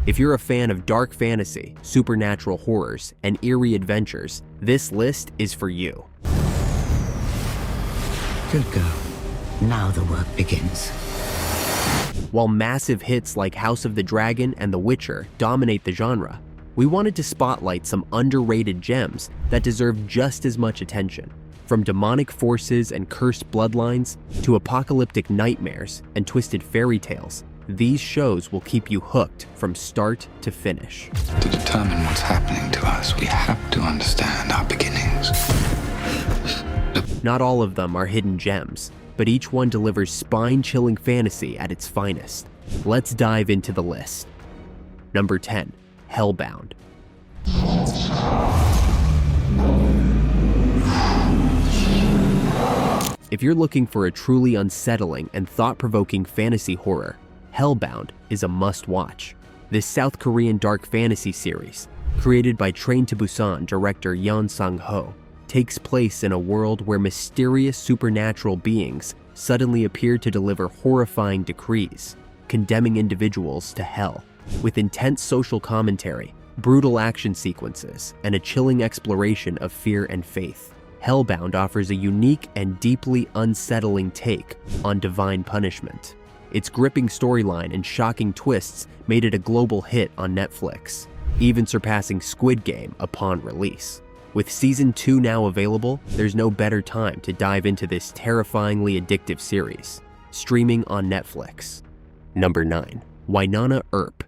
If you're a fan of dark fantasy, supernatural horrors, and eerie adventures, this list is for you. Good girl. Now the work begins. While massive hits like House of the Dragon and The Witcher dominate the genre, we wanted to spotlight some underrated gems that deserve just as much attention. From demonic forces and cursed bloodlines to apocalyptic nightmares and twisted fairy tales, these shows will keep you hooked from start to finish. To determine what's happening to us, we have to understand our beginnings. Not all of them are hidden gems, but each one delivers spine-chilling fantasy at its finest. Let's dive into the list. Number 10, Hellbound. If you're looking for a truly unsettling and thought-provoking fantasy horror, Hellbound is a must-watch. This South Korean dark fantasy series, created by Train to Busan director Yeon Sang-ho, takes place in a world where mysterious supernatural beings suddenly appear to deliver horrifying decrees, condemning individuals to hell. With intense social commentary, brutal action sequences, and a chilling exploration of fear and faith, Hellbound offers a unique and deeply unsettling take on divine punishment. Its gripping storyline and shocking twists made it a global hit on Netflix, even surpassing Squid Game upon release. With Season 2 now available, there's no better time to dive into this terrifyingly addictive series, streaming on Netflix. Number 9, Wynonna Earp.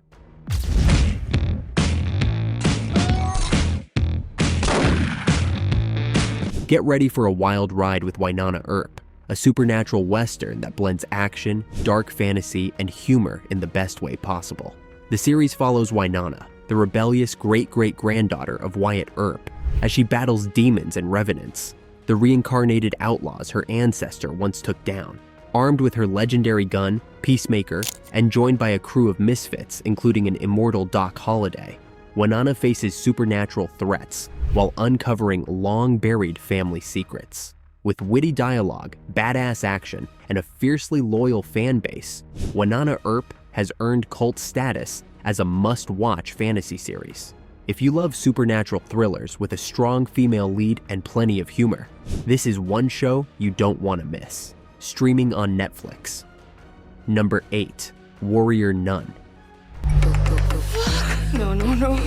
Get ready for a wild ride with Wynonna Earp, a supernatural western that blends action, dark fantasy, and humor in the best way possible. The series follows Wynonna, the rebellious great-great-granddaughter of Wyatt Earp, as she battles demons and revenants, the reincarnated outlaws her ancestor once took down. Armed with her legendary gun, Peacemaker, and joined by a crew of misfits, including an immortal Doc Holliday, Wynonna faces supernatural threats while uncovering long-buried family secrets. With witty dialogue, badass action, and a fiercely loyal fan base, Wynonna Earp has earned cult status as a must-watch fantasy series. If you love supernatural thrillers with a strong female lead and plenty of humor, this is one show you don't want to miss. Streaming on Netflix. Number 8, Warrior Nun. No.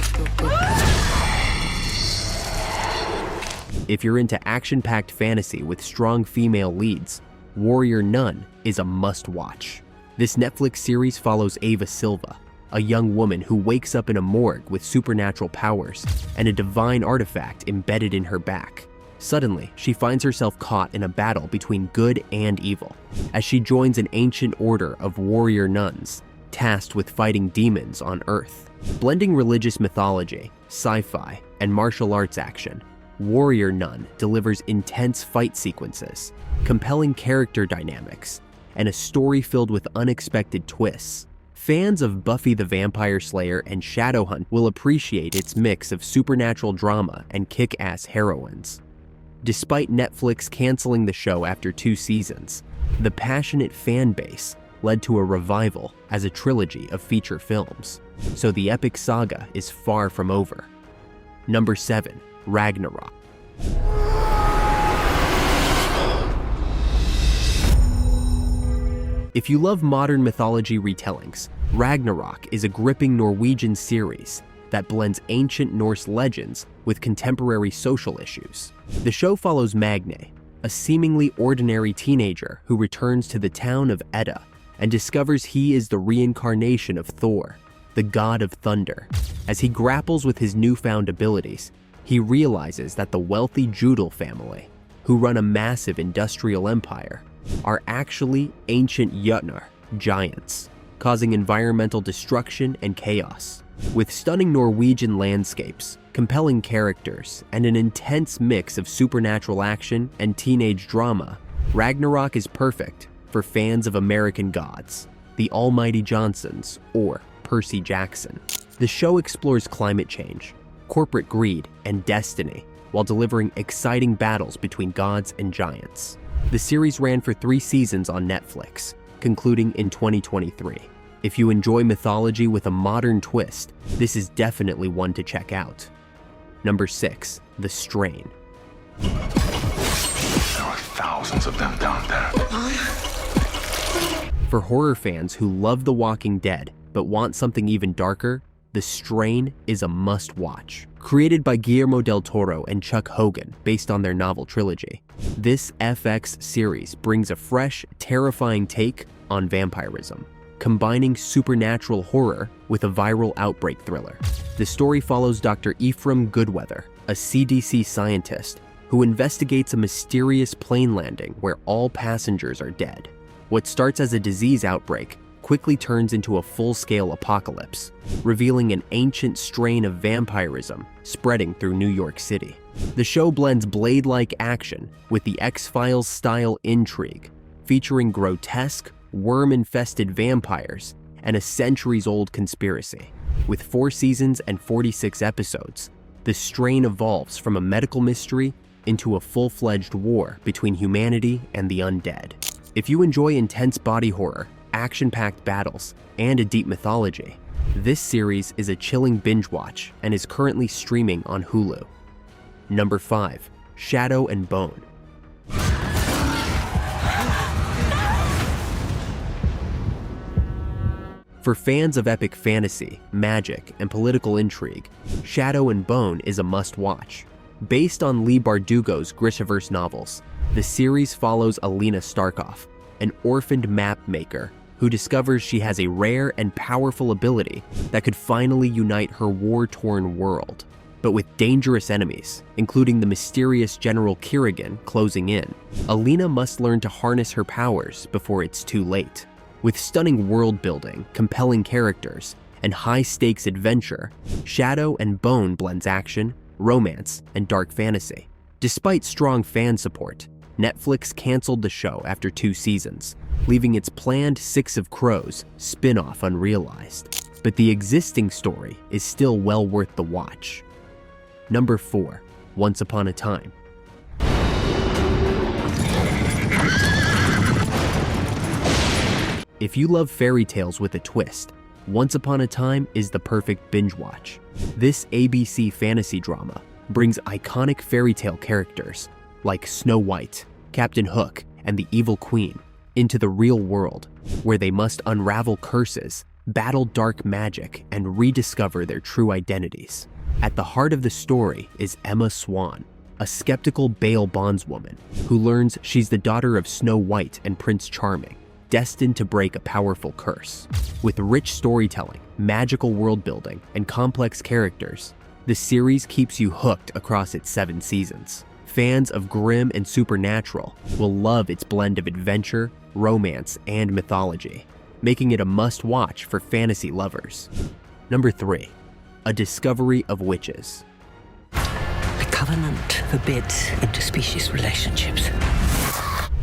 If you're into action-packed fantasy with strong female leads, Warrior Nun is a must-watch. This Netflix series follows Ava Silva, a young woman who wakes up in a morgue with supernatural powers and a divine artifact embedded in her back. Suddenly, she finds herself caught in a battle between good and evil, as she joins an ancient order of warrior nuns, tasked with fighting demons on Earth. Blending religious mythology, sci-fi, and martial arts action, Warrior Nun delivers intense fight sequences, compelling character dynamics, and a story filled with unexpected twists. Fans of Buffy the Vampire Slayer and Shadowhunt will appreciate its mix of supernatural drama and kick-ass heroines. Despite Netflix canceling the show after 2 seasons, the passionate fan base led to a revival as a trilogy of feature films, so the epic saga is far from over. Number 7, Ragnarok. If you love modern mythology retellings, Ragnarok is a gripping Norwegian series that blends ancient Norse legends with contemporary social issues. The show follows Magne, a seemingly ordinary teenager who returns to the town of Edda and discovers he is the reincarnation of Thor, the god of thunder. As he grapples with his newfound abilities, he realizes that the wealthy Judal family, who run a massive industrial empire, are actually ancient Jötnar giants, causing environmental destruction and chaos. With stunning Norwegian landscapes, compelling characters, and an intense mix of supernatural action and teenage drama, Ragnarok is perfect for fans of American gods, the Almighty Johnsons, or Percy Jackson. The show explores climate change, corporate greed, and destiny, while delivering exciting battles between gods and giants. The series ran for 3 seasons on Netflix, concluding in 2023. If you enjoy mythology with a modern twist, this is definitely one to check out. Number 6, The Strain. There are thousands of them down there. For horror fans who love The Walking Dead but want something even darker, The Strain is a must-watch. Created by Guillermo del Toro and Chuck Hogan based on their novel trilogy, this FX series brings a fresh, terrifying take on vampirism, combining supernatural horror with a viral outbreak thriller. The story follows Dr. Ephraim Goodweather, a CDC scientist who investigates a mysterious plane landing where all passengers are dead. What starts as a disease outbreak quickly turns into a full-scale apocalypse, revealing an ancient strain of vampirism spreading through New York City. The show blends Blade-like action with the X-Files style intrigue, featuring grotesque, worm-infested vampires and a centuries-old conspiracy. With 4 seasons and 46 episodes, The Strain evolves from a medical mystery into a full-fledged war between humanity and the undead. If you enjoy intense body horror, action-packed battles, and a deep mythology, this series is a chilling binge watch and is currently streaming on Hulu. Number 5, Shadow and Bone. For fans of epic fantasy, magic, and political intrigue, Shadow and Bone is a must-watch. Based on Leigh Bardugo's Grishaverse novels, the series follows Alina Starkov, an orphaned map maker who discovers she has a rare and powerful ability that could finally unite her war-torn world. But with dangerous enemies, including the mysterious General Kerrigan, closing in, Alina must learn to harness her powers before it's too late. With stunning world-building, compelling characters, and high-stakes adventure, Shadow and Bone blends action, romance, and dark fantasy. Despite strong fan support, Netflix canceled the show after 2 seasons, leaving its planned Six of Crows spin-off unrealized. But the existing story is still well worth the watch. Number 4, Once Upon a Time. If you love fairy tales with a twist, Once Upon a Time is the perfect binge watch. This ABC fantasy drama brings iconic fairy tale characters like Snow White, Captain Hook, and the Evil Queen into the real world, where they must unravel curses, battle dark magic, and rediscover their true identities. At the heart of the story is Emma Swan, a skeptical Bale bondswoman who learns she's the daughter of Snow White and Prince Charming, destined to break a powerful curse. With rich storytelling, magical world building, and complex characters, the series keeps you hooked across its 7 seasons. Fans of Grimm and Supernatural will love its blend of adventure, romance, and mythology, making it a must-watch for fantasy lovers. Number 3, A Discovery of Witches. The Covenant forbids interspecies relationships.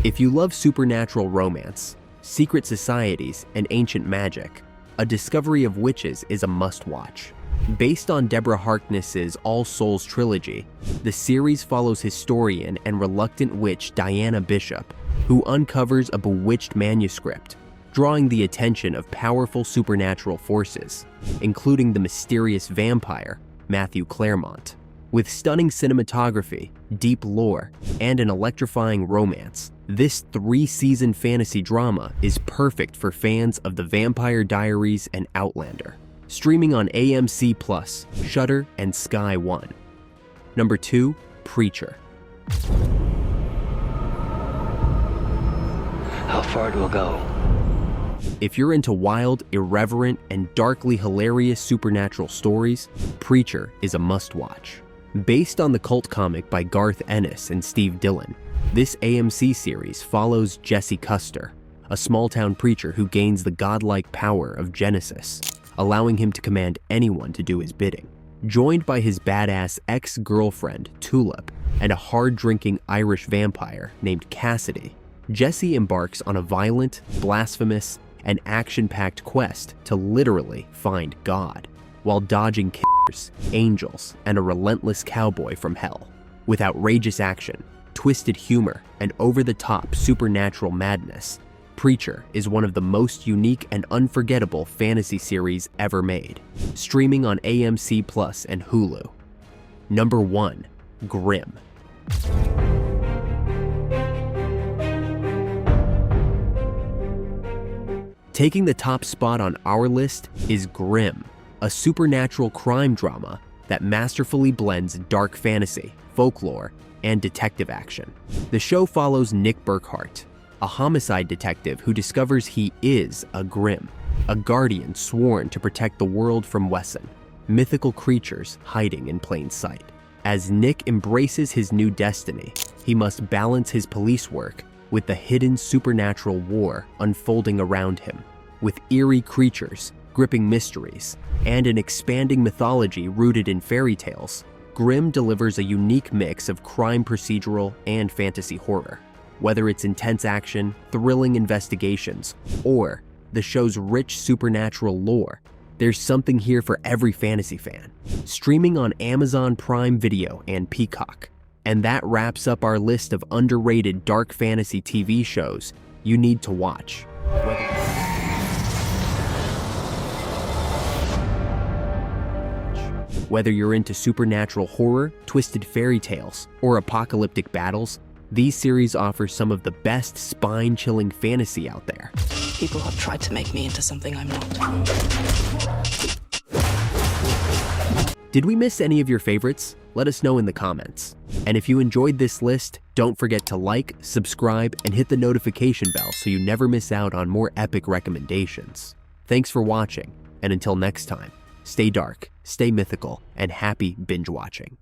If you love supernatural romance, secret societies, and ancient magic, A Discovery of Witches is a must-watch. Based on Deborah Harkness's All Souls trilogy, the series follows historian and reluctant witch Diana Bishop, who uncovers a bewitched manuscript, drawing the attention of powerful supernatural forces, including the mysterious vampire, Matthew Claremont. With stunning cinematography, deep lore, and an electrifying romance, this 3-season fantasy drama is perfect for fans of The Vampire Diaries and Outlander. Streaming on AMC+, Shudder, and Sky One. Number 2, Preacher. How far do I go? If you're into wild, irreverent, and darkly hilarious supernatural stories, Preacher is a must-watch. Based on the cult comic by Garth Ennis and Steve Dillon, this AMC series follows Jesse Custer, a small-town preacher who gains the godlike power of Genesis, allowing him to command anyone to do his bidding. Joined by his badass ex-girlfriend, Tulip, and a hard-drinking Irish vampire named Cassidy, Jesse embarks on a violent, blasphemous, and action-packed quest to literally find God, while dodging killers, angels, and a relentless cowboy from hell. With outrageous action, twisted humor, and over-the-top supernatural madness, Preacher is one of the most unique and unforgettable fantasy series ever made, streaming on AMC Plus and Hulu. Number 1. Grimm. Taking the top spot on our list is Grimm, a supernatural crime drama that masterfully blends dark fantasy, folklore, and detective action. The show follows Nick Burkhart, a homicide detective who discovers he is a Grimm, a guardian sworn to protect the world from Wesson, mythical creatures hiding in plain sight. As Nick embraces his new destiny, he must balance his police work with the hidden supernatural war unfolding around him. With eerie creatures, gripping mysteries, and an expanding mythology rooted in fairy tales, Grimm delivers a unique mix of crime procedural and fantasy horror. Whether it's intense action, thrilling investigations, or the show's rich supernatural lore, there's something here for every fantasy fan. Streaming on Amazon Prime Video and Peacock. And that wraps up our list of underrated dark fantasy TV shows you need to watch. Whether you're into supernatural horror, twisted fairy tales, or apocalyptic battles, these series offer some of the best spine-chilling fantasy out there. People have tried to make me into something I'm not. Did we miss any of your favorites? Let us know in the comments. And if you enjoyed this list, don't forget to like, subscribe, and hit the notification bell so you never miss out on more epic recommendations. Thanks for watching, and until next time, stay dark, stay mythical, and happy binge watching.